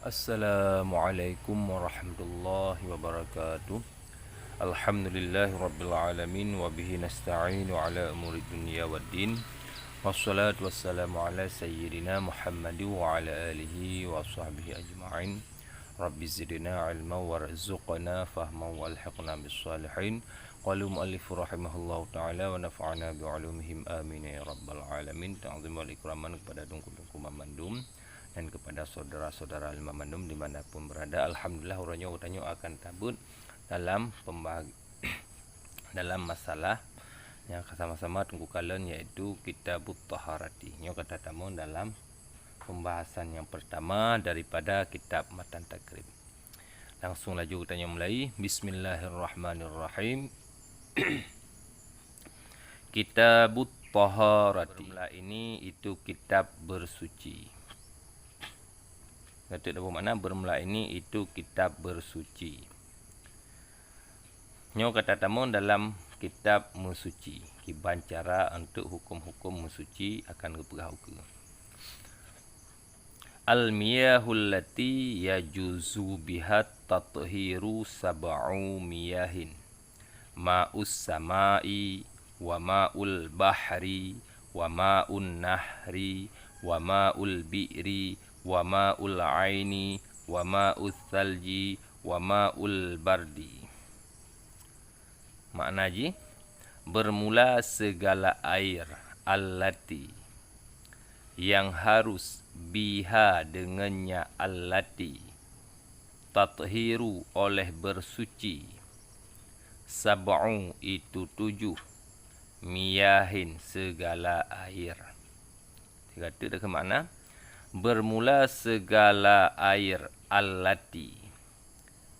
Assalamualaikum warahmatullahi wabarakatuh. Alhamdulillahi rabbil alamin wa bihi nasta'inu ala umuri dunya waddin. Wassalatu wassalamu ala sayyidina Muhammad wa ala alihi wa sahbihi ajma'in. Rabbi zidna ilma warzuqna fahma walhiqna bis salihin. Qala muallif rahimahullahu taala wa nafa'ana bi ulumihim amin ya rabbal alamin. Ta'zim wal ikraman kepada dungku-dungku Mamandum dan kepada saudara-saudara Al-Mamandum dimanapun berada. Alhamdulillah uranya akan tabut dalam dalam masalah yang sama-sama tunggu kalian, yaitu Kitabut Taharati. Nyo kata tamu dalam pembahasan yang pertama daripada kitab Matan Takrib. Langsung laju kita mulai. Bismillahirrahmanirrahim. Kitabut Taharati. Ini itu kitab bersuci. Kata apa makna bermula ini itu kitab bersuci. Nyo kata tamu dalam kitab mensuci. Kiban cara untuk hukum-hukum mensuci akan keperhauke. Al-miyahul lati yajuzu bihat tathiru sab'u miyahin. Ma'us samai wa ma'ul bahri wa ma'un nahri wa ma'ul bi'ri wa ma'ul aini wa ma'ul thalji wa ma'ul bardi. Makna ji, bermula segala air allati yang harus biha dengannya allati tathiru oleh bersuci sab'u itu 7 miyahin segala air. Kata dia ke makna bermula segala air allati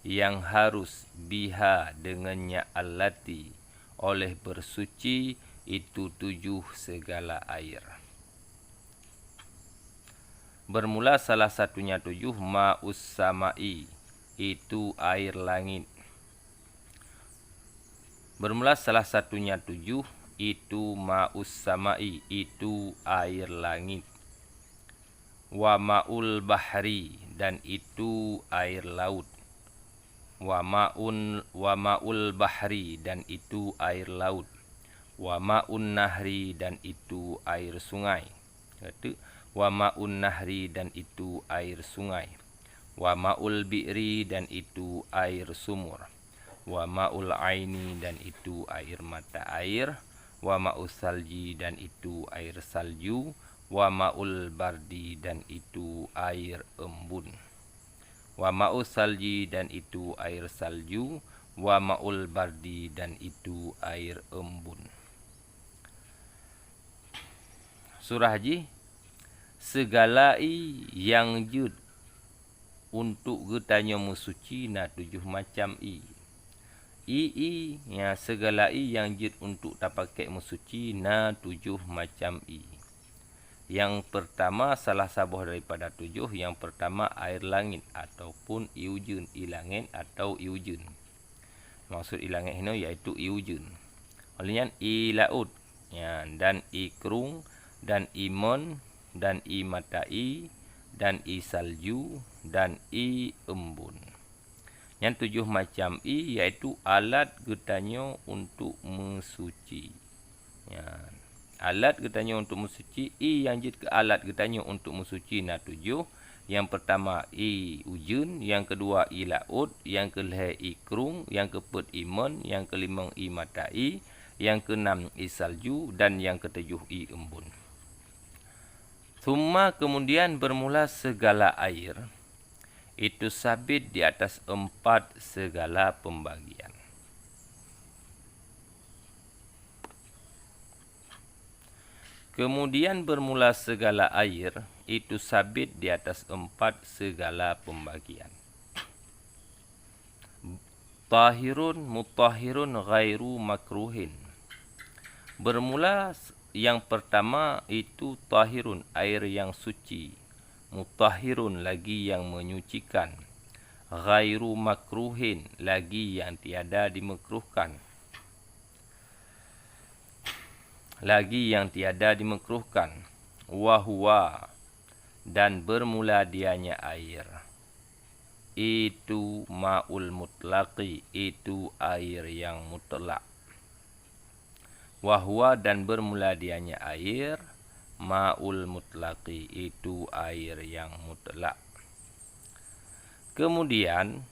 yang harus biha dengannya allati oleh bersuci itu 7 segala air. Bermula salah satunya 7 ma'us samai itu air langit. Bermula salah satunya 7 itu ma'us samai itu air langit. Wa ma'ul bahri dan itu air laut. Wa ma'ul bahri dan itu air laut. Wa ma'un nahri dan itu air sungai. Kata wa ma'un nahri dan itu air sungai. Wa ma'ul bi'ri dan itu air sumur. Wa ma'ul aini dan itu air mata air. Wa ma'us salji dan itu air salju. Wa ma'ul bardi dan itu air embun. Wa ma'us salji dan itu air salju. Wa ma'ul bardi dan itu air embun. Surah Haji, segala yang jud untuk getanya musuci na 7 macam ya segala yang jud untuk tak pakai musuci na 7 macam Yang pertama salah sabuh daripada 7. Yang pertama air langit ataupun iujun, ilangit atau iujun. Maksud ilangit ini iaitu iujun. Olehnya ilaut ya, dan ikrung dan imon dan imatai dan isalju dan embun. Yang 7 macam iaitu alat getanya untuk mensuci. Ya. Alat getanya untuk mensuci, yang jid ke alat getanya untuk mensuci na 7. Yang pertama ujun, yang kedua laut, yang kelima ikrung, yang keempat imon, yang kelima matai, yang keenam salju dan yang ketujuh embun. Thumma kemudian bermula segala air itu sabit di atas 4 segala pembagian. Kemudian bermula segala air itu sabit di atas 4 segala pembagian. Tahirun, mutahhirun, ghairu makruhin. Bermula yang pertama itu tahirun, air yang suci. Mutahhirun, lagi yang menyucikan. Ghairu makruhin, lagi yang tiada dimekruhkan. Lagi yang tiada dimekruhkan. Wahwa, dan bermula dianya air. itu ma'ul mutlaqi, itu air yang mutlak. Wahwa dan bermula dianya air, ma'ul mutlaqi, itu air yang mutlak. Kemudian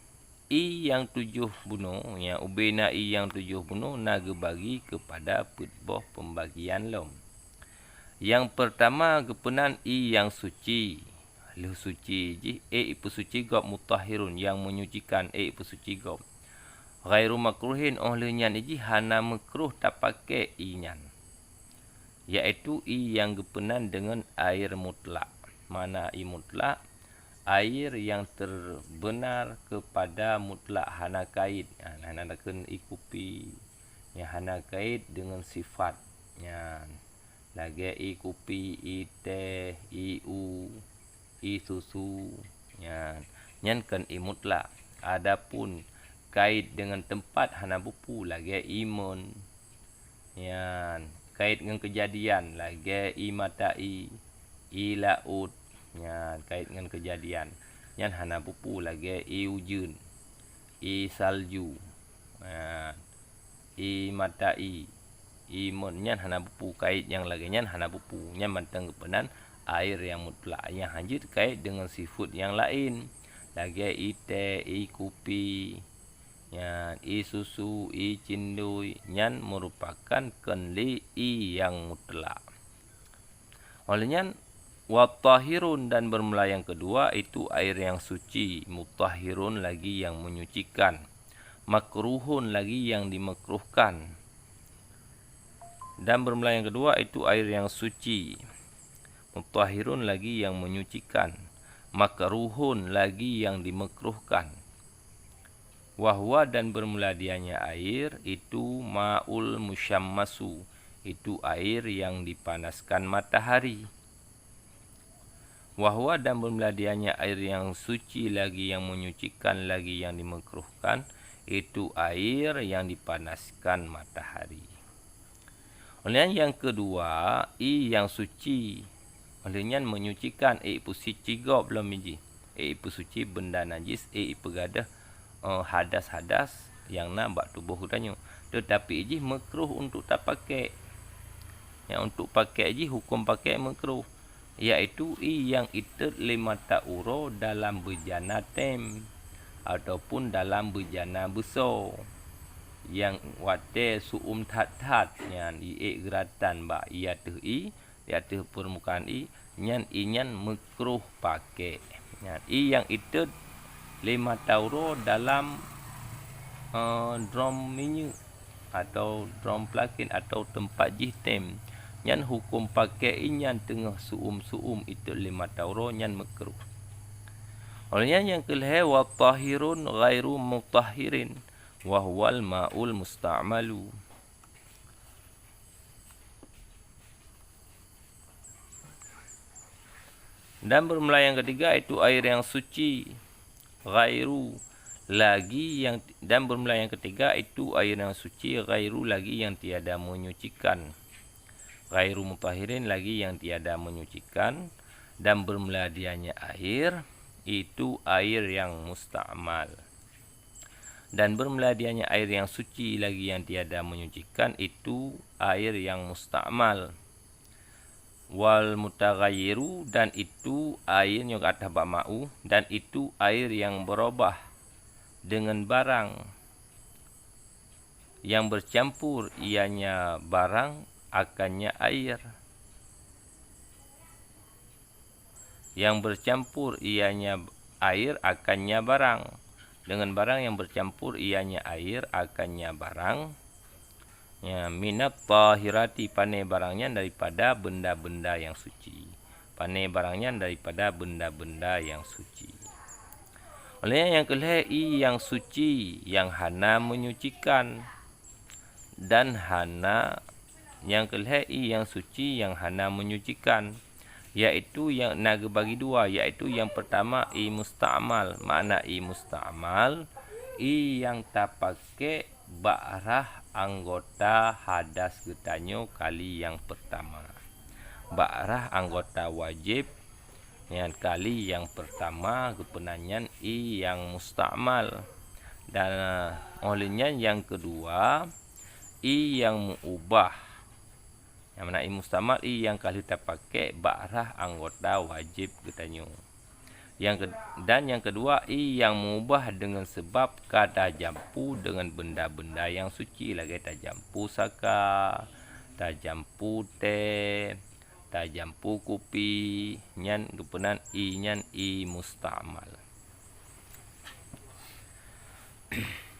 I yang 7 bunuh, ya ubena I yang 7 bunuh naga bagi kepada putboh pembagian lom. Yang pertama kepenan I yang suci. Lu suci ji ipu suci gob mutahhirun, yang menyucikan ipu suci gob. Ghairu makruhin olehnya iji hana makruh tak pakai inyan. Yaitu I yang kepenan dengan air mutlak. Mana I mutlak? Air yang terbenar kepada mutlak hana kait. Hana nakun ikupi. Yang hana kait dengan sifat. Lagi I kopi, I teh, I I susu. Nyan kan I mutlak. Adapun kait dengan tempat hana bupu lagi imun. Kait dengan kejadian lagi I matai, I laut. Kait dengan kejadian. Nyan hana bupu lagi I ujun, I salju. I matai, imun. Nyan hana bupu kait yang lagi nyan hana bupu. Nyan mantang kepenan air yang mutlak, yang hanya terkait dengan seafood yang lain. Lagi I teh, I kopi, I susu, I cindui. Nyan merupakan kenli I yang mutlak. Olehnya watahirun dan bermula yang kedua itu air yang suci. Mutahhirun lagi yang menyucikan. Makruhun lagi yang dimakruhkan. Dan bermula yang kedua itu air yang suci. Mutahhirun lagi yang menyucikan. Makruhun lagi yang dimakruhkan. Wahwa dan bermula dianya air itu ma'ul musyammasu. Itu air yang dipanaskan matahari. Wahwa dan bermula dianya air yang suci lagi yang menyucikan lagi yang dimakruhkan. Itu air yang dipanaskan matahari. Oleh yang kedua, I yang suci. Olehnya menyucikan ipu suci go belum biji. Ipu suci benda najis, ipu gadah hadas-hadas yang nampak tubuh hudanya. Tetapi iji makruh untuk tak pakai. Yang untuk pakai iji hukum pakai makruh. Iaitu I yang itet 5 ta'uro dalam bejana tem. Ataupun dalam bejana besar. Yang wate suum tat-tat. Yang I geratan ba ia tuh I. Di atas permukaan I. Nyan makruh pakai. I yang itu 5 tauro dalam drum minyak. Atau drum plakin. Atau tempat jihtem. Nyan hukum pakai I. Nyan tengah suum-suum itu 5 tauro. Nyan makruh. Olehnya yang kelihatan. Watahirun ghairu mutahhirin. Wahwal ma'ul musta'malu. Dan bermula yang ketiga itu air yang suci. Ghairu lagi yang, dan bermula yang ketiga itu air yang suci. Ghairu lagi yang tiada menyucikan. Ghairu mutahhirin lagi yang tiada menyucikan. Dan bermula dianya air itu air yang musta'mal. Dan bermula dianya air yang suci lagi yang tiada menyucikan itu air yang musta'mal. Wal mutaghayyiru dan itu air yang kata bak ma'u dan itu air yang berubah dengan barang yang bercampur ianya barang akannya air. Yang bercampur ianya air akannya barang. Dengan barang yang bercampur ianya air akannya barang. Minat tahirati, pandai barangnya daripada benda-benda yang suci. Pandai barangnya daripada benda-benda yang suci. Oleh yang kelihatan I yang suci yang hana menyucikan. Dan hana yang kelihatan I yang suci yang hana menyucikan. Iaitu yang naga bagi dua. Iaitu yang pertama I musta'mal. Makna I musta'mal. I yang tak pakai ba'rah anggota hadas getanyo kali yang pertama. Ba'rah anggota wajib Yang kali yang pertama kepenanyan i yang musta'mal. Dan olehnya yang kedua i yang mu'ubah. Yang mana i musta'mal i yang kali kita pakai ba'rah anggota wajib katanya. Dan yang kedua i yang mengubah dengan sebab kada jampu dengan benda-benda yang suci lagi tajampu saka, tajampu teh, tajampu kopi, nyan kepenan i nyan i musta'mal.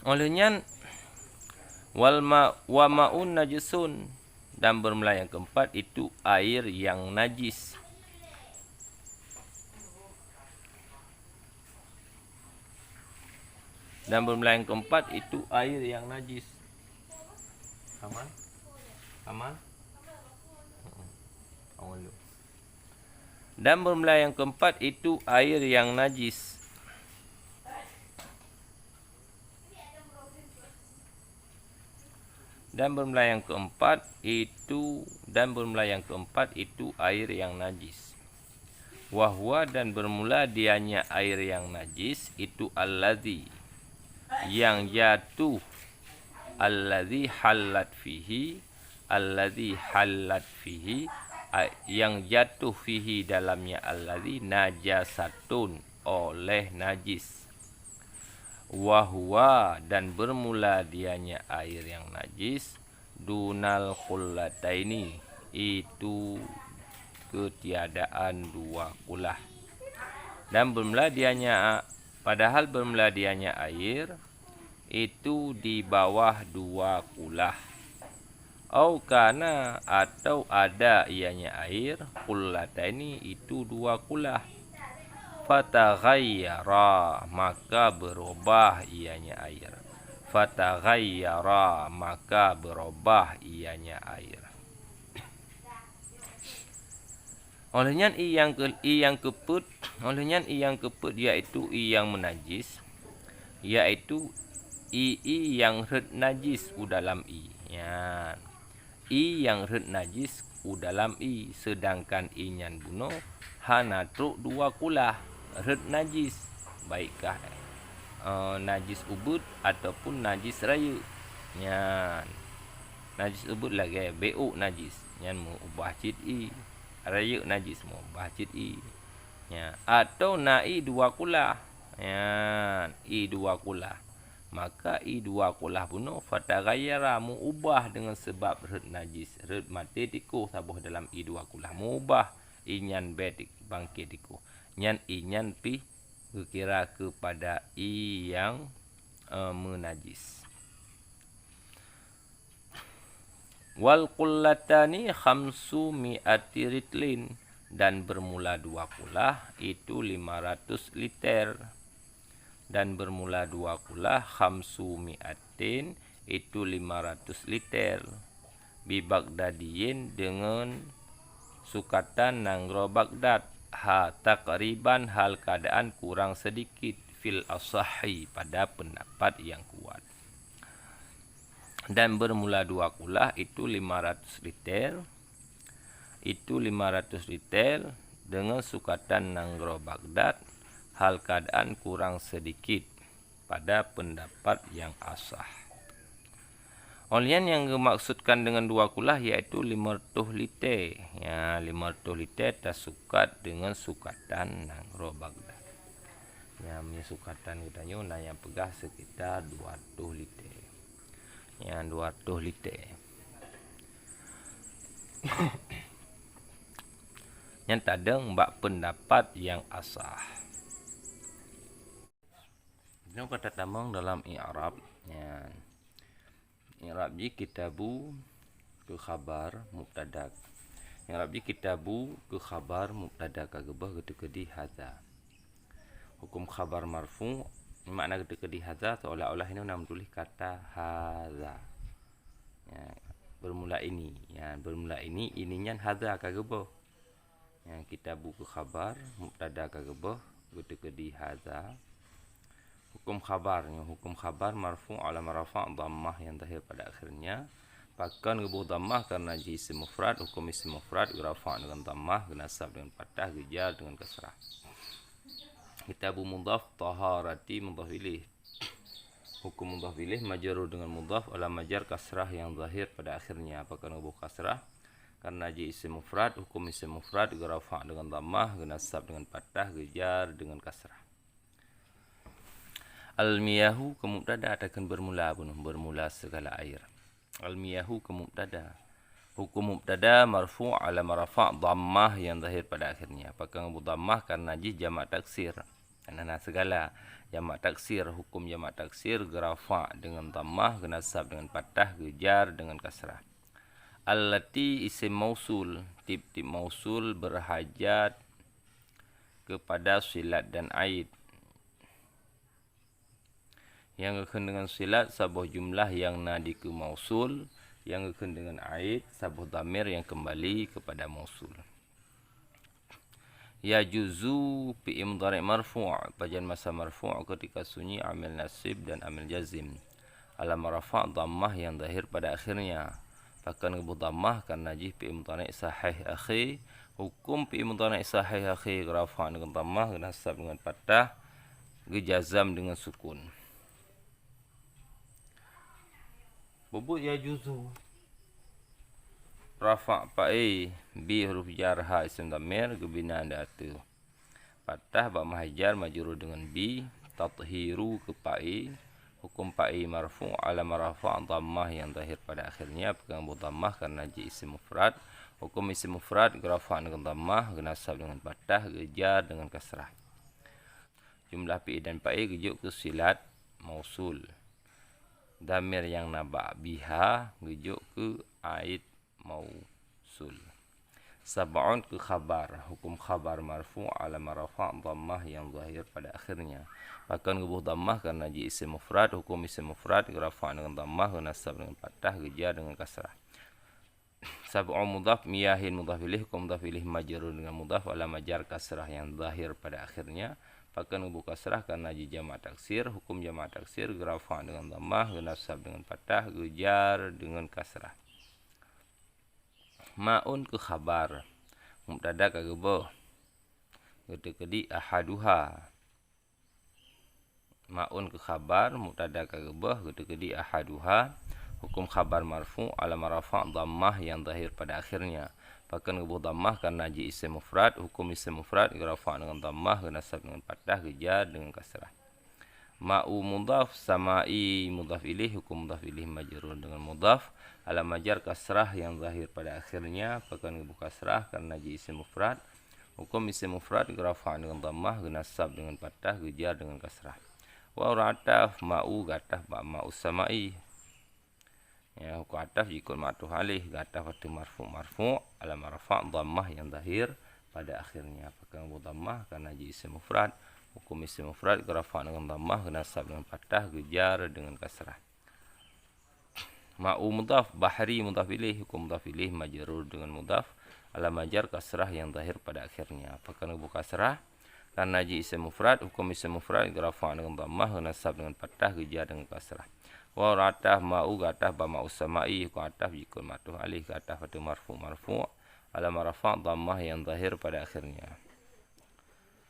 Olehnya wa ma'un najisun, dan bermula yang keempat itu air yang najis. Dan bermula yang keempat itu air yang najis. Aman? Aman? Dan bermula yang keempat itu air yang najis. Dan bermula yang keempat itu air yang najis. Wahwa, dan bermula dianya air yang najis itu alladzi yang jatuh, alladzi halat fihi, yang jatuh fihi dalamnya alladzi najasatun, oleh najis. Wahwa, dan bermula dianya air yang najis dunal qullataini, itu ketiadaan dua kulah. Dan bermula dianya, padahal bermula dianya air itu di bawah dua kulah. Atau ada ianya air qullataini, itu dua kulah. Fataghayyara, maka berubah ianya air. Fataghayyara, maka berubah ianya air. Olehnya i yang keput yaitu i yang menajis, yaitu i yang red najis u dalam i. Ya. I yang red najis u dalam i, sedangkan i nyan buno hana truk dua kulah red najis, baikkah najis ubud ataupun najis raya. Nyan najis ubud lagi bu najis, nyan mu ubah cid i. Raya najis mu ubah cid i. Ya, atau nai dua kulah. Ya, i dua kulah. Maka i dua kulah buno fataghayyara, mu ubah dengan sebab red najis. Red mati tiku sabuh dalam i dua kulah, mu ubah i nyan betik bangkit tiku. Nyan i nyan pi kira kepada i yang menajis. Wal qullatani khamsu mi'ati ritlin, dan bermula dua kulah itu 500 liter. Dan bermula dua kulah khamsu mi'atin, itu 500 liter. Bi Baghdadiyin, dengan sukatan nangro Baghdad. Takriban, hal keadaan kurang sedikit. Fil asahi, pada pendapat yang kuat. Dan bermula dua kulah itu 500 liter. Itu 500 liter dengan sukatan nangro Baghdad, hal keadaan kurang sedikit, pada pendapat yang asah. Olian yang dimaksudkan dengan dua kulah yaitu 500 liter. Ya, 500 liter tersukat dengan sukatan nangro Baghdad. Ya, sukatan katanya nanya pegah sekitar 200 liter. Ya, 200 liter. Yang tadeng mbak pendapat yang asah. Ini kata tamang dalam i'rab. Ya. I'rab ji kitabu ke khabar mubtada. I'rab ji kitabu ke khabar mubtada kagebah ketika di hadza. Hukum khabar marfu, makna ketika di hadza seolah-olah ini nak tulis kata hadza. Ya, bermula ini. Ya, bermula ini, ininya hadza kagebah. Ya, kitabu ke khabar mubtada kagebah ketika di hadza. Hukum khabarnya, hukum khabar marfu' ala rafa' dhammah yang terakhir pada akhirnya, Pakan gebuh dhammah karena ji isim mufrad, hukum isim mufrad rafa' dengan dhammah, nasab dengan fathah, jar dengan kasrah. Kitabu mudhaf, taharati mudhaf ilaih. Hukum mudhaf ilaih majrur dengan mudhaf ala majar kasrah yang zahir pada akhirnya. Pakan gebuh kasrah karena ji isim mufrad, hukum isim mufrad rafa' dengan dhammah, nasab dengan fathah, jar dengan kasrah. Al-miyahu ke mubtada akan bermula segala air. Al-miyahu ke mubtada. Hukum mubtada marfu' ala marafa' dhammah yang zahir pada akhirnya. Apakah dhammah karena ji jamak taksir. Karena segala jamak taksir, hukum jamak taksir rafa' dengan dhammah, nasab dengan fathah, jar dengan kasrah. Allati isim mausul, tip-tip mausul berhajat kepada silat dan aid. Yang akan dengan silat sabuh jumlah yang nadi ke mausul, yang akan dengan aid sabuh dhamir yang kembali kepada mausul. Ya juzu fi'il mudhari' marfu', bagian masa marfu' ketika sunyi amil nasib dan amil jazim. Ala marafa' dhammah yang zahir pada akhirnya. Bahkan gebuh dhammah karena ji fi'il mudhari' sahih akhi. Hukum fi'il mudhari' sahih akhi rafa' dengan dhammah, nasab dengan fathah, jazam dengan sukun. Bubut ya juzu rafa' pa'i bi huruf jar ha isim dhamir gebinaan datu. Fathah ba mahajar majrur dengan bi, tathiru ke pa'i, hukum pa'i marfu' ala marafa' dhammah yang zahir pada akhirnya. Pegang dhammah karena ji isim mufrad, hukum isim mufrad rafa' dengan dhammah, nasab dengan fathah, jar dengan kasrah. Jumlah pi dan pa'i gejuk ke silat mausul. Dhamir yang naba' biha gejuk ke aid mausul. Sab'un ke khabar, hukum khabar marfu' ala marafa' dhammah yang zahir pada akhirnya. Bahkan gebuh dhammah karena ji isim mufrad, hukum isim mufrad rafa' dengan dhammah, nasab dengan fathah, jar dengan kasrah. Sab'un mudhaf, miyahin mudhaf ilaih, hukum mudhaf ilaih majrur dengan mudhaf ala majar kasrah yang zahir pada akhirnya. Pakan gebuh kasrah karena ji jamak taksir, hukum jamak taksir rafa' dengan dhammah, nasab dengan fathah, jar dengan kasrah. Ma'un ke khabar, mubtada ka gebuh kedi ahaduha. Ma'un ke khabar, mubtada ka gebuh kedi ahaduha, hukum khabar marfu' ala marafa' dhammah yang zahir pada akhirnya. Bahkan gebuh dhammah karena ji isim mufrad, hukum isim mufrad rafa' dengan dhammah, nasab dengan fathah, jar dengan kasrah. Ma'u mudhaf, sama'i mudhaf ilaih, hukum mudhaf ilaih majrur dengan mudhaf ala majar kasrah yang zahir pada akhirnya. Bahkan gebuh kasrah karena ji isim mufrad, hukum isim mufrad rafa' dengan dhammah, nasab dengan fathah, jar dengan kasrah. Wa rataf ma'u gatah ba ma'u sama'i. Ya, hukum ataf jikun ma'tuf alih, gatah fatu marfu' ala marafa' dhammah yang zahir pada akhirnya. Pakai dhammah karena ji isim mufrad, hukum isim mufrad rafa' dengan dhammah, nasab dengan fathah, jar dengan kasrah. Ma'u mudhaf, bahri mudhaf ilaih, hukum mudhaf ilaih majrur dengan mudhaf ala majar kasrah yang zahir pada akhirnya. Pakai gebuh kasrah karena ji isim mufrad, hukum isim mufrad rafa' dengan dhammah, nasab dengan fathah, jar dengan kasrah. Wa rataf ma'u gatah ba ma'u sama'i, hukum ataf jikun ma'tuf alih, gatah fatu marfu' ala marafa' dhammah yang zahir pada akhirnya.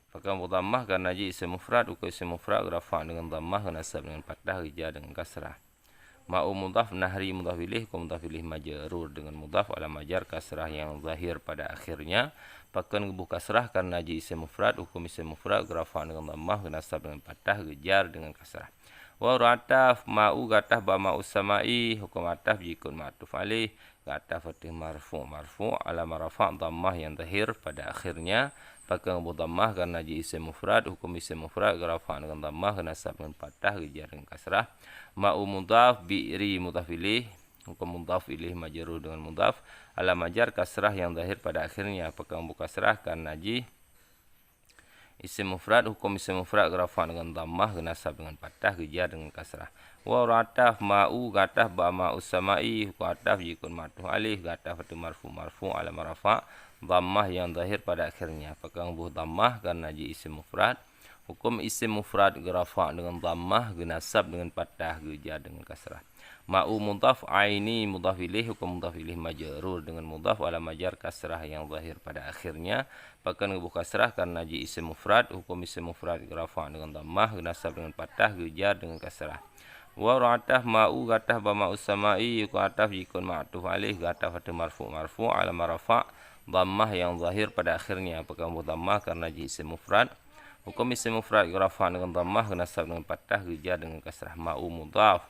Pakai dhammah karena ji isim mufrad, hukum isim mufrad rafa' dengan dhammah, nasab dengan fathah, jar dengan kasrah. Ma'u mudhaf, nahri mudhaf ilaih, hukum mudhaf ilaih majrur dengan mudhaf ala majar kasrah yang zahir pada akhirnya. Pakai gebuh kasrah karena ji isim mufrad, hukum isim mufrad rafa' dengan dhammah, nasab dengan fathah, jar dengan kasrah. Wa rataf ma'u gatah ba ma'u sama'i, hukum ataf jikun ma'tuf alih, gatah fatih marfu' ala marafa' dhammah yang zahir pada akhirnya. Pakai gebuh dhammah karena ji isim mufrad, hukum isim mufrad rafa' dengan dhammah, nasab dengan fathah, jar dengan kasrah. Ma'u mudhaf, bi'ri mudhaf ilaih, hukum mudhaf ilaih majrur dengan mudhaf ala majar kasrah yang zahir pada akhirnya. Pakai gebuh kasrah karena ji isim mufrad, hukum isim mufrad rafa' dengan dhammah, nasab dengan fathah, jar dengan kasrah. Wa rataf ma'u gatah ba ma'u sama'i, hukum ataf jikun ma'tuf alih, gatah fatu marfu' ala marafa' dhammah yang zahir pada akhirnya. Apakah buh dhammah karena ji isim mufrad. Hukum isim mufrad gerafa dengan dhammah, genasab dengan fathah, gejar dengan kasrah. Ma'u mudhaf, aini mudhaf ilaih, hukum mudhaf ilaih majrur dengan mudhaf ala majar kasrah yang zahir pada akhirnya. Bahkan buh kasrah karena ji isim mufrad. Hukum isim mufrad gerafa dengan dhammah, genasab dengan fathah, gejar dengan kasrah. Wa ra'atah ma'u gatah ba ma'us samai yuku ataf jikun ma'tuf alaih gatah pada marfu ala marafa dhammah yang zahir pada akhirnya. Apakah dhammah karena ji isim mufrad. Hukum isim mufrad rafa dengan dhammah, nasab dengan fathah, gejar dengan kasrah. Ma'u mudhaf,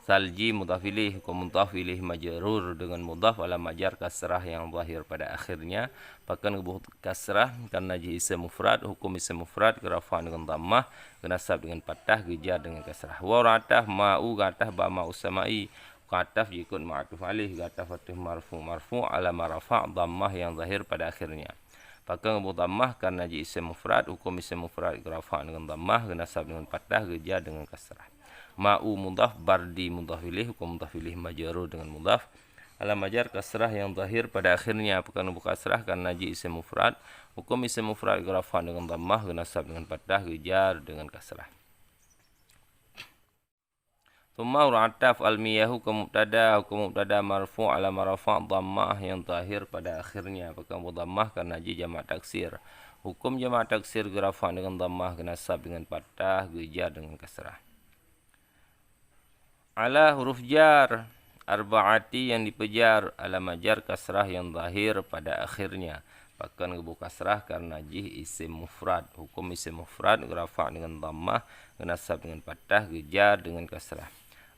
salji mudhaf ilaih, hukum mudhaf ilaih majrur dengan mudhaf ala majar kasrah yang zahir pada akhirnya. Bahkan buh kasrah karena ji isim mufrad. Hukum isim mufrad rafa dengan dhammah, nasab dengan fathah, gejar dengan kasrah. Wa ra'atah ma'u gatah ba ma'us samai kataf jikun ma'tuf alaih gatah fatih marfu ala marafa dhammah yang zahir pada akhirnya. Pakai buh dhammah karena ji isim mufrad. Hukum isim mufrad rafa dengan dhammah, nasab dengan fathah, gejar dengan kasrah. Ma'u mudhaf, bardi mudhaf ilaih, hukum mudhaf ilaih majrur dengan mudhaf ala majar kasrah yang zahir pada akhirnya. Pakai buh kasrah karena ji isim mufrad. Hukum isim mufrad rafa dengan dhammah, nasab dengan fathah, gejar dengan kasrah. Thumma ra'ataf al-miyahu ke mubtada marfu' ala marafa' dhammah yang zahir pada akhirnya. Apakah dhammah karena ji jamak taksir. Hukum jamak taksir gerafa dengan dhammah, nasab dengan fathah, gejar dengan kasrah. Ala huruf jar arba'ati yang dipejar ala majar kasrah yang zahir pada akhirnya. Bahkan buh kasrah karena ji isim mufrad. Hukum isim mufrad gerafa dengan dhammah, nasab dengan fathah, gejar dengan kasrah.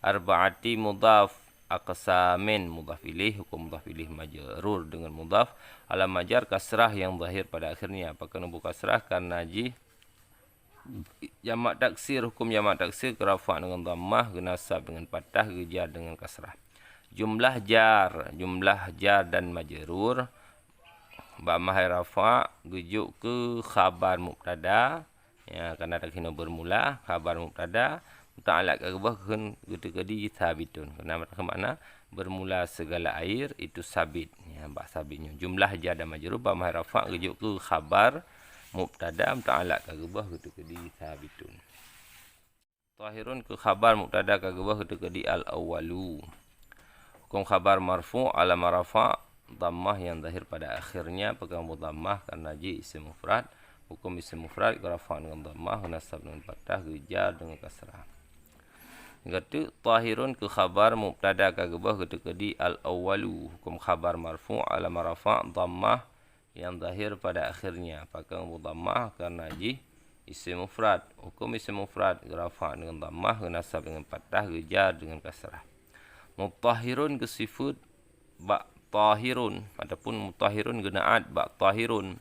Arba'ati mudhaf, aqsamin mudhaf ilaih, hukum mudhaf ilaih majrur dengan mudhaf ala majar kasrah yang zahir pada akhirnya. Apakah buh kasrah karena ji jamak taksir. Hukum jamak taksir gerafa dengan dhammah, nasab dengan fathah, gejar dengan kasrah. Jumlah jar dan majrur ba mahai rafa gejuk ke khabar mubtada ya, karena tak kena bermula khabar mubtada muta'alaq agabah kun gede-gede sabitun. Karena makna bermula segala air itu sabit ya, ba sabitnya. Jumlah jar dan majrur ba mahai rafa gejuk ke khabar mubtada muta'alaq agabah gede-gede sabitun. Tahirun ke khabar mubtada agabah gede-gede al-awwalu. Hukum khabar marfu' ala marafa' dhammah yang zahir pada akhirnya. Pegang dhammah karena ji isim mufrad. Hukum isim mufrad rafa' dengan dhammah, nasab dengan fathah, gejar dengan kasrah. Gatu tahirun ke khabar mubtada kagabah gede-gede al-awwalu. Hukum khabar marfu' ala marafa' dhammah yang zahir pada akhirnya. Pegang dhammah karena ji isim mufrad. Hukum isim mufrad rafa' dengan dhammah, nasab dengan fathah, gejar dengan kasrah. Mutahhirun ke sifat ba tahirun. Adapun mutahhirun genaat ba tahirun.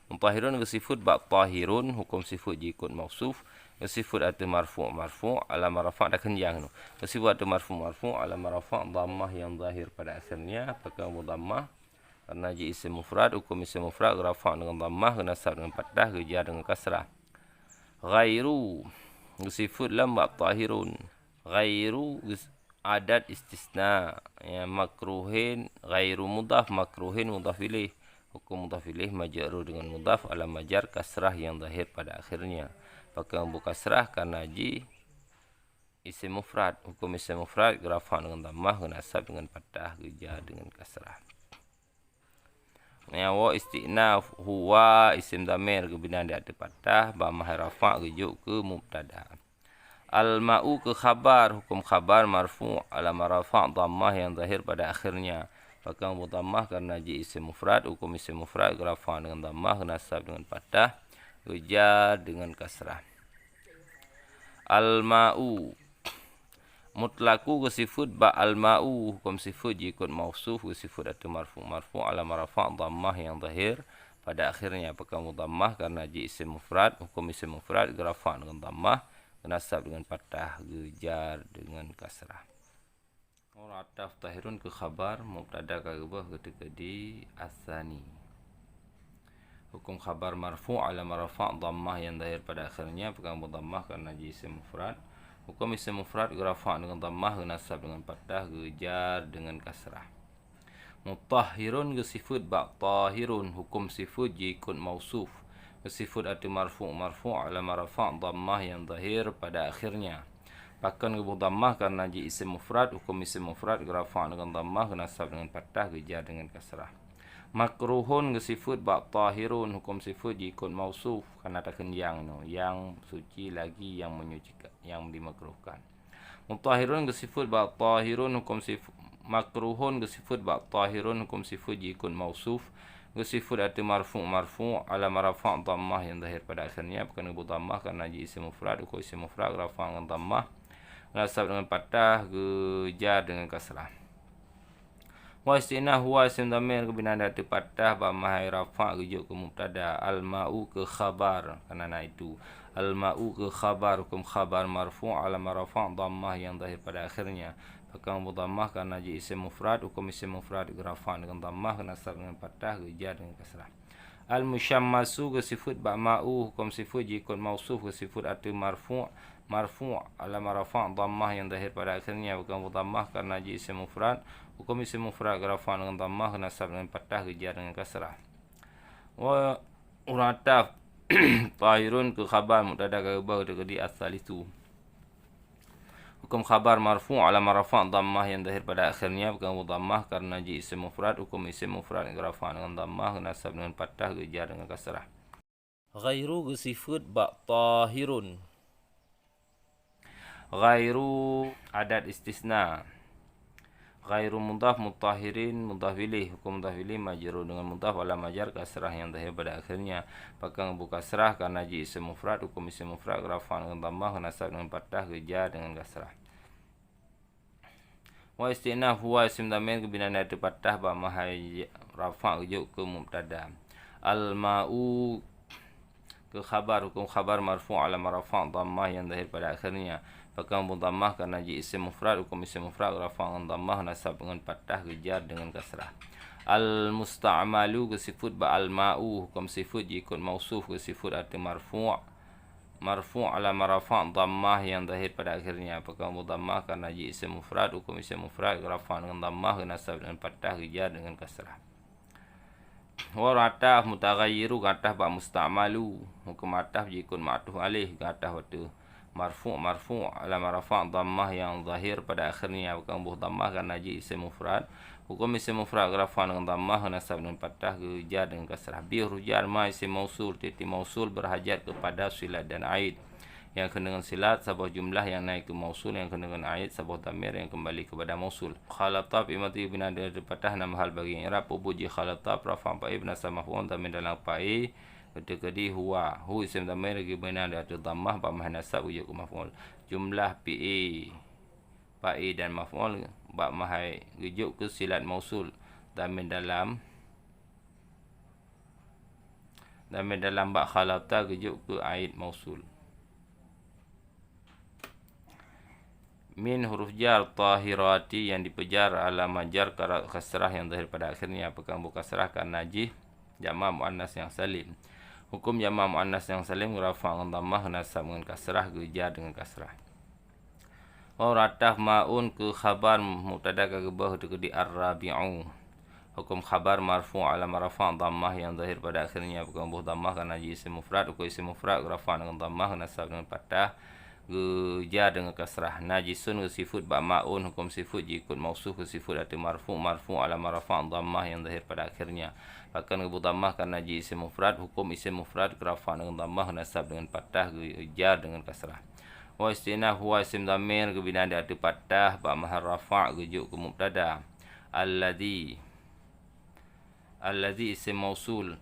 Mutahhirun ke sifat ba tahirun. Hukum sifat jikut mausuf. Ke sifat atau marfu' ala marafa' dah kenjang tu. Ke sifat atau marfu' ala marafa' dhammah yang zahir pada akhirnya. Pakai dhammah karena ji isim mufrad. Hukum isim mufrad rafa' dengan dhammah, nasab dengan fathah, gejar dengan kasrah. Ghairu ke sifat lam ba tahirun. Ghairu adat istisna ya, makruhin ghairu mudhaf, makruhin mudhaf ilaih. Hukum mudhaf ilaih majrur dengan mudhaf ala majar kasrah yang zahir pada akhirnya. Pakai buh kasrah karena ji isim mufrad. Hukum isim mufrad rafa' dengan dhammah, nasab dengan fathah, gejar dengan kasrah. Ya, wa istinaf huwa isim dhamir kebinaan di atas fathah, ba mahai rafa' gejuk ke mubtada. Al-ma'u ke khabar. Hukum khabar marfu' ala marafa' dhammah yang zahir pada akhirnya. Pakai buh dhammah karena ji isim mufrad. Hukum isim mufrad rafa' dengan dhammah, nasab dengan fathah, gejar dengan kasrah. Al-ma'u mutlaku ke sifat ba al-ma'u. Hukum sifat jikut mausuf ke sifat atau marfu' ala marafa' dhammah yang zahir pada akhirnya. Pakai buh dhammah karena ji isim mufrad. Hukum isim mufrad rafa' dengan dhammah, nasab dengan fathah, gejar dengan kasrah. Ataf tahirun ke khabar mubtada kagabah gede-gede asani. Hukum khabar marfu' ala marafa' dhammah yang zahir pada akhirnya. Pegang dhammah karena ji isim mufrad. Hukum isim mufrad rafa' dengan dhammah, nasab dengan fathah, gejar dengan kasrah. Mutahhirun ke sifat ba tahirun, hukum sifat jikut mausuf. Ke sifat arti marfu' ala marafa' dhammah yang zahir pada akhirnya. Bahkan ke dhammah karena ji isim mufrad, hukum isim mufrad ke rafa' dengan dhammah, ke nasab dengan fathah, ke jar dengan kasrah. Makruhun ke sifat ba tahirun, hukum sifat jikut mausuf karena takkan yang suci lagi, yang menyucikan, yang dimakruhkan. Mutahhirun ke sifat ba tahirun, hukum sifat makruhun ke sifat ba tahirun, hukum sifat jikut mausuf. Ke sifat arti marfu' ala marafa' dhammah yang zahir pada akhirnya, bukan ibu dhammah karena ji isim mufrad, hukum isim mufrad rafa' dengan dhammah, nasab dengan fathah, ke jar dengan kasrah. Wa istinah huwa isim dhamir ke binaan arti fathah ba mahai rafa' rujuk ke mubtada. Al ma'u ke khabar karena itu. Al ma'u ke khabar, hukum khabar marfu' ala marafa' dhammah yang zahir pada akhirnya. Bahkan dhammah karena ji isim mufrad, hukum isim mufrad ke rafa' dengan dhammah, nasab dengan fathah, ke jar dengan kasrah. Al musyammasu ke sifat ba ma'u, hukum sifat jikut mausuf, ke sifat arti marfu' ala marafa' dhammah yang zahir pada akhirnya. Bukan dhammah karena ji isim mufrad, hukum isim mufrad ke rafa' dengan dhammah, nasab dengan fathah, ke jar dengan kasrah. Wa urataf tahirun ke khabar mubtada ke khabar di asal itu. Hukum khabar marfu' ala marafa' dhammah yang zahir pada akhirnya, bukan dhammah karena ji isim mufrad, hukum isim mufrad ke rafa' dengan dhammah, nasab dengan fathah, ke jar dengan kasrah. Ghairu ke sifat ba tahirun. Ghairu adat istisna. Ghairu mudhaf mutahirin mudhaf ilaih, hukum mudhaf ilaih majrur dengan mudhaf ala majar kasrah yang zahir pada akhirnya. Bahkan buka kasrah karena ji isim mufrad, hukum isim mufrad rafa' dengan dhammah, nasab dengan fathah, ke jar dengan kasrah. Wa istinaf huwa isim dhamir ke binaan arti fathah ba mahai rafa' rujuk ke mubtada. Al ma'u ke khabar, hukum khabar marfu' ala marafa' dhammah yang zahir pada akhirnya. Bahkan dhammah karena ji isim mufrad, hukum isim mufrad rafa' dengan dhammah, nasab dengan fathah, ke jar dengan kasrah. Al musta'malu ke sifat ba al ma'u, hukum sifat jikut mausuf, ke sifat arti marfu' ala marafa' dhammah yang zahir pada akhirnya. Bahkan dhammah karena ji isim mufrad, hukum isim mufrad rafa' dengan dhammah, nasab dengan fathah, ke jar dengan kasrah. Wa rataf mutaghayyiru gatah ba musta'malu, hukum ataf jikut ma'tuf alaih, gatah waktu marfu' ala marafa' dhammah yang zahir pada akhirnya. Bukan dhammah karena ji isim mufrad, hukum isim mufrad rafa' dengan dhammah, nasab dengan fathah, ke jar dengan kasrah. Bi rujar ma isim mausul, titik mausul berhajat kepada silat dan aid. Yang kena dengan silat sebuah jumlah yang naik ke mausul, yang kena dengan aid sebuah dhamir yang kembali kepada mausul. Khalatab imati binaan dari fathah, nama hal bagi i'rab ubuji khalatab rafa' fa'i binasa maf'ul dhamir dalam fa'i ketika di huwa, hu isim dhamir bagi binaan dari dhammah ba mahai nasab ujuk ke maf'ul. Jumlah fa'i dan maf'ul ba mahai rujuk ke silat mausul dhamir dalam ba khalata rujuk ke aid mausul. Min huruf jar tahirati yang dipejar ala majar kasrah yang zahir pada akhirnya. Bukan buka kasrah karena najih jama' muannas yang salim. Hukum jama' muannas yang salim rafa' dengan dhammah, nasab dengan kasrah, ke jar dengan kasrah. Wa rataf ma'un ke khabar mubtada ke khabar di ar-rabi'u, hukum khabar marfu' ala marafa' dhammah yang zahir pada akhirnya. Bukan dhammah karena ji isim mufrad, hukum isim mufrad rafa' dengan dhammah, nasab dengan fathah, jar dengan kasrah. Najisun ke sifat ba ma'un, hukum sifat jikut mausuf, ke sifat arti marfu' ala marafa' dhammah yang zahir pada akhirnya. Bahkan ke dhammah karena ji isim mufrad, hukum isim mufrad rafa' dengan dhammah, nasab dengan fathah, jar dengan kasrah. Wa istinah huwa isim dhamir ke binaan arti fathah ba mahar rafa' rujuk ke mubtada. Alladhi isim mausul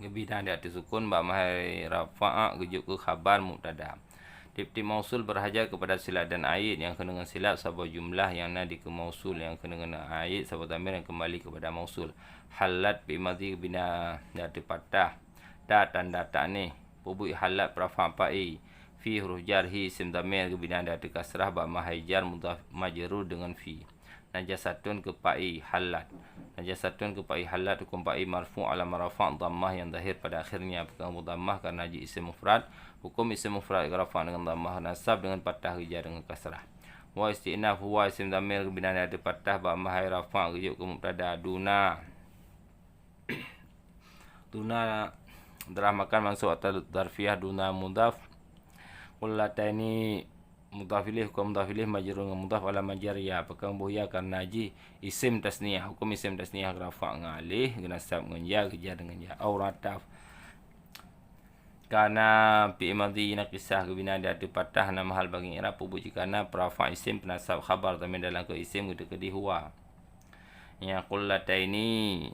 binaan di arti sukun ba mahai rafa' rujuk ke khabar mubtada. Tip-tip mausul berhajat kepada silat dan aid, yang kena dengan silat sebuah jumlah yang nadi ke mausul, yang kena dengan aid sebuah dhamir yang kembali kepada mausul. Halat bi madhi bina di arti fathah, da tanda tak ni pubu'i halat rafa' fa'i, fi huruf jar hi isim dhamir ke binaan di arti kasrah ba mahai jar mudhaf majrur dengan fi. Najasatun ke pa'i halat, najasatun ke pa'i halat, hukum pa'i marfu' ala marafa' dhammah yang zahir pada akhirnya. Bukan dhammah karena ji isim mufrad, hukum isim mufrad rafa' dengan dhammah, nasab dengan fathah, jar dengan kasrah. Wa istinaf huwa isim dhamir binaan ada patah ba mahai rafa' rujuk ke mubtada duna. Duna dirahmakan mansub atau darfiyah duna mudhaf. Qullataini mudhaf ilaih hukum mudhaf ilaih majrur dengan mudhaf ala majar ya pakai buh ya karena ji isim tasniyah hukum isim tasniyah rafa' dengan alif nasab dengan ya kejar dengan ya au rataf. Karena fi'il madhi kisah kebinaan dia ada patah nama hal bagi i'rab pubuh jikana prafa' isim penasab khabar tamil dalam ke isim kedi huwa. Ya qullataini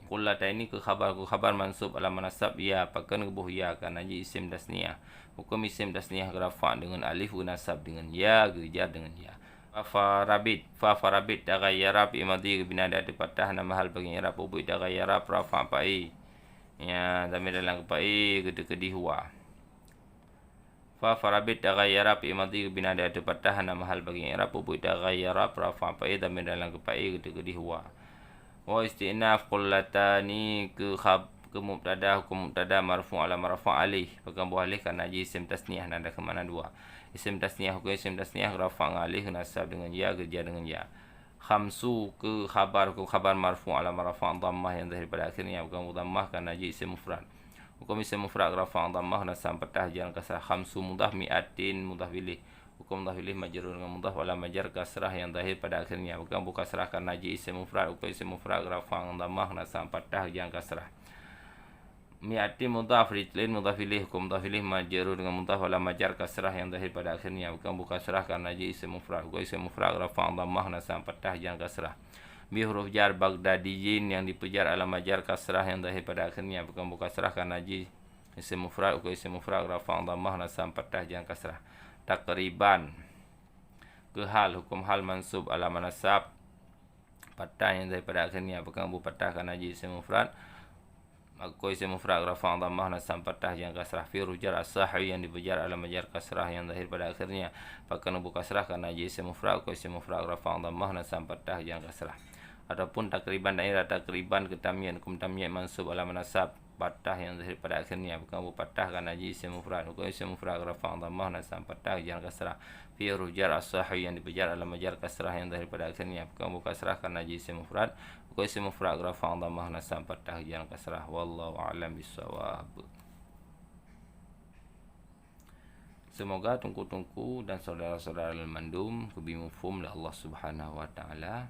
ke khabar mansub ala manasab ya pakai buh ya karena ji isim tasniyah hukum isim tasniyah rafa' dengan alif nasab dengan ya kejar dengan ya. Fa farabit taghayyara fi'il madhi kebinaan dia ada patah nama hal bagi i'rab pubuh taghayyara prafa' fa'i ya tamil dalam ke fa'i kedi huwa. Fa farabit taghayyara fi madhi bina ada patah nama hal bagi i'rab bubu taghayyara rafa' fa'i dhamir dalam kepai kedi huwa. Wa istinaf qullatani ke mubtada hukum mubtada marfu' ala marfu' alih pegang buah alih karena isim tasniyah nada ke mana dua. Isim tasniyah hukum isim tasniyah rafa' alih nasab dengan ya kerja dengan ya. Khamsu ke khabar marfu' ala marfu' dhammah yang zahir pada akhirnya pegang dhammah karena isim mufrad. Hukum isim mufrad rafa' dhammah nasab patah jalan kasrah. Khamsu mudhaf mi'atin mudhaf ilaih. Hukum mudhaf ilaih majrur dengan mudhaf wala majar kasrah yang zahir pada akhirnya. Bukan kasrah karena ji isim mufrad. Hukum isim mufrad rafa' dhammah nasab patah jalan kasrah. Mi'atin mudhaf rijlin mudhaf ilaih. Hukum mudhaf ilaih majrur dengan mudhaf wala majar kasrah yang zahir pada akhirnya. Bukan kasrah karena ji isim mufrad. Hukum isim mufrad rafa' dhammah nasab patah jalan kasrah. Bi huruf jar Baghdadiyin yang dipujar ala majar kasrah yang zahir pada akhirnya bukan kasrah karena ji isim mufrad uku isim mufrad rafa' dhammah nasab patah jangan kasrah. Takriban ke hal hukum hal mansub ala manasab patah yang zahir pada akhirnya bukan patah karena ji isim mufrad uku isim mufrad rafa' dhammah nasab patah jangan kasrah. Fi huruf jar as-sahwi yang dipujar ala majar kasrah yang zahir pada akhirnya bukan kasrah karena ji isim mufrad uku isim mufrad rafa' dhammah nasab patah jangan kasrah. Adapun takriban daerah takriban ketamian hukum tamyiz mansub ala manasab patah yang zahir pada akhirnya bukan patah karena ji isim mufrad hukum isim mufrad rafa' dhammah nasab patah jangan kasrah. Fi huruf jar as-sahwi yang dipujar ala majar kasrah yang zahir pada akhirnya bukan kasrah karena ji isim mufrad hukum isim mufrad rafa' dhammah nasab patah jangan kasrah. Wallahu a'lam bissawab. Semoga tungku-tungku dan saudara-saudara al-mandum kubimufum oleh Allah Subhanahu wa taala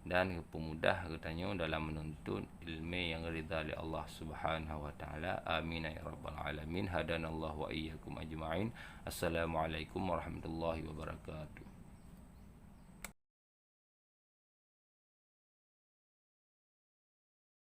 dan pemudah katanya dalam menuntut ilmu yang ridha oleh Allah Subhanahu wa taala. Amin ya rabbal alamin. Hadanallahu wa iyyakum ajma'in. Assalamualaikum warahmatullahi wabarakatuh.